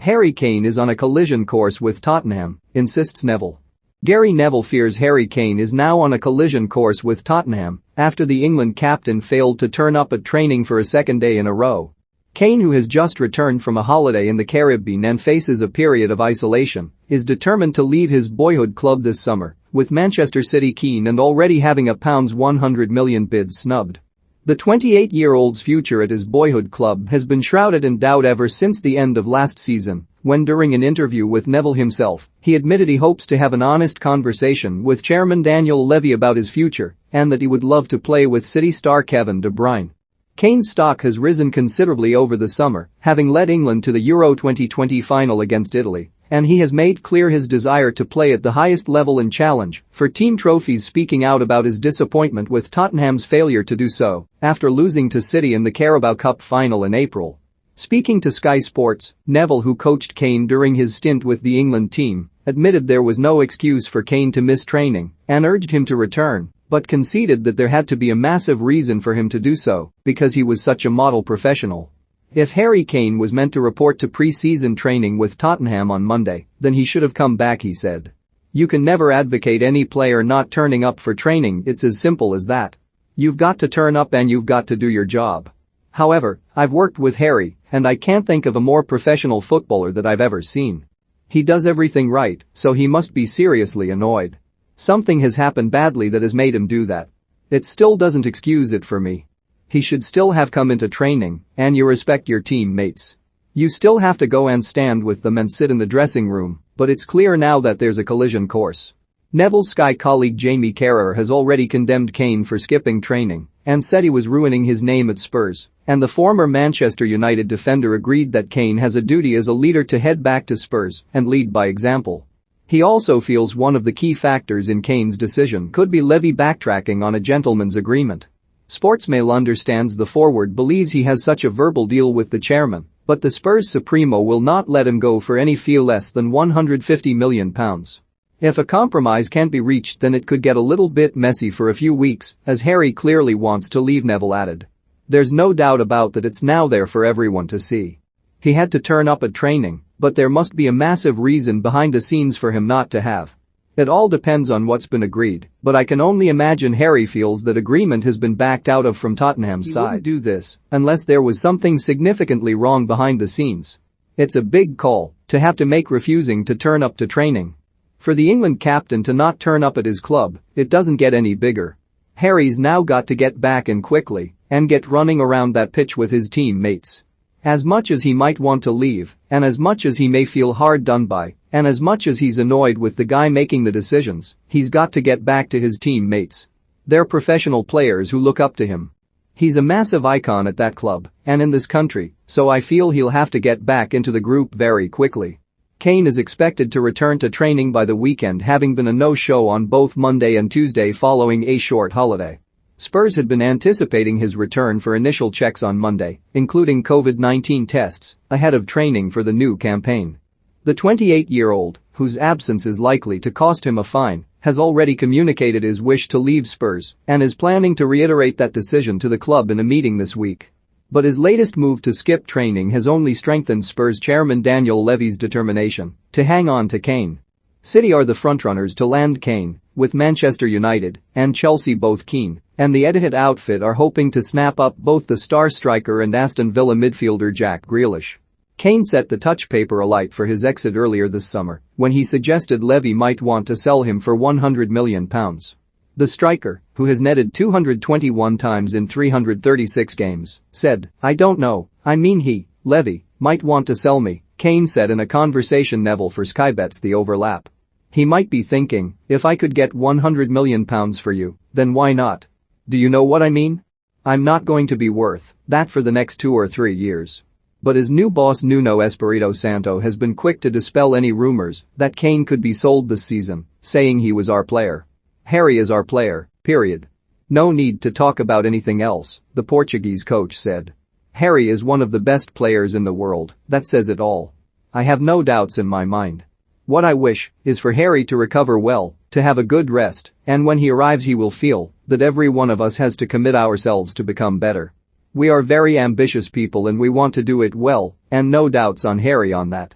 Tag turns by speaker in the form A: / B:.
A: Harry Kane is on a collision course with Tottenham, insists Neville. Gary Neville fears Harry Kane is now on a collision course with Tottenham after the England captain failed to turn up at training for a second day in a row. Kane, who has just returned from a holiday in the Caribbean and faces a period of isolation, is determined to leave his boyhood club this summer, with Manchester City keen and already having a £100 million bid snubbed. The 28-year-old's future at his boyhood club has been shrouded in doubt ever since the end of last season, when during an interview with Neville himself, he admitted he hopes to have an honest conversation with chairman Daniel Levy about his future and that he would love to play with City star Kevin De Bruyne. Kane's stock has risen considerably over the summer, having led England to the Euro 2020 final against Italy, and he has made clear his desire to play at the highest level and challenge for team trophies, speaking out about his disappointment with Tottenham's failure to do so after losing to City in the Carabao Cup final in April. Speaking to Sky Sports, Neville, who coached Kane during his stint with the England team, admitted there was no excuse for Kane to miss training and urged him to return, but conceded that there had to be a massive reason for him to do so because he was such a model professional. If Harry Kane was meant to report to pre-season training with Tottenham on Monday, then he should have come back, he said. You can never advocate any player not turning up for training, it's as simple as that. You've got to turn up and you've got to do your job. However, I've worked with Harry and I can't think of a more professional footballer that I've ever seen. He does everything right, so he must be seriously annoyed. Something has happened badly that has made him do that. It still doesn't excuse it for me. He should still have come into training, and you respect your teammates. You still have to go and stand with them and sit in the dressing room, but it's clear now that there's a collision course. Neville's Sky colleague Jamie Carragher has already condemned Kane for skipping training and said he was ruining his name at Spurs, and the former Manchester United defender agreed that Kane has a duty as a leader to head back to Spurs and lead by example. He also feels one of the key factors in Kane's decision could be Levy backtracking on a gentleman's agreement. Sportsmail understands the forward believes he has such a verbal deal with the chairman, but the Spurs Supremo will not let him go for any fee less than £150 million. If a compromise can't be reached, then it could get a little bit messy for a few weeks, as Harry clearly wants to leave, Neville added. There's no doubt about that, it's now there for everyone to see. He had to turn up at training, but there must be a massive reason behind the scenes for him not to have. It all depends on what's been agreed, but I can only imagine Harry feels that agreement has been backed out of from Tottenham's side. He wouldn't do this unless there was something significantly wrong behind the scenes. It's a big call to have to make, refusing to turn up to training. For the England captain to not turn up at his club, it doesn't get any bigger. Harry's now got to get back in quickly and get running around that pitch with his teammates. As much as he might want to leave, and as much as he may feel hard done by, and as much as he's annoyed with the guy making the decisions, he's got to get back to his teammates. They're professional players who look up to him. He's a massive icon at that club and in this country, so I feel he'll have to get back into the group very quickly. Kane is expected to return to training by the weekend, having been a no-show on both Monday and Tuesday following a short holiday. Spurs had been anticipating his return for initial checks on Monday, including COVID-19 tests, ahead of training for the new campaign. The 28-year-old, whose absence is likely to cost him a fine, has already communicated his wish to leave Spurs and is planning to reiterate that decision to the club in a meeting this week. But his latest move to skip training has only strengthened Spurs chairman Daniel Levy's determination to hang on to Kane. City are the frontrunners to land Kane, with Manchester United and Chelsea both keen, and the Etihad outfit are hoping to snap up both the star striker and Aston Villa midfielder Jack Grealish. Kane set the touch paper alight for his exit earlier this summer when he suggested Levy might want to sell him for £100 million. The striker, who has netted 221 times in 336 games, said, "I don't know, I mean Levy, might want to sell me," Kane said in a conversation Neville for Sky bets the overlap. He might be thinking, if I could get £100 million for you, then why not? Do you know what I mean? I'm not going to be worth that for the next 2 or 3 years. But his new boss Nuno Espirito Santo has been quick to dispel any rumors that Kane could be sold this season, saying he was our player. Harry is our player, period. No need to talk about anything else, the Portuguese coach said. Harry is one of the best players in the world, that says it all. I have no doubts in my mind. What I wish is for Harry to recover well, to have a good rest, and when he arrives he will feel that every one of us has to commit ourselves to become better. We are very ambitious people and we want to do it well, and no doubts on Harry on that.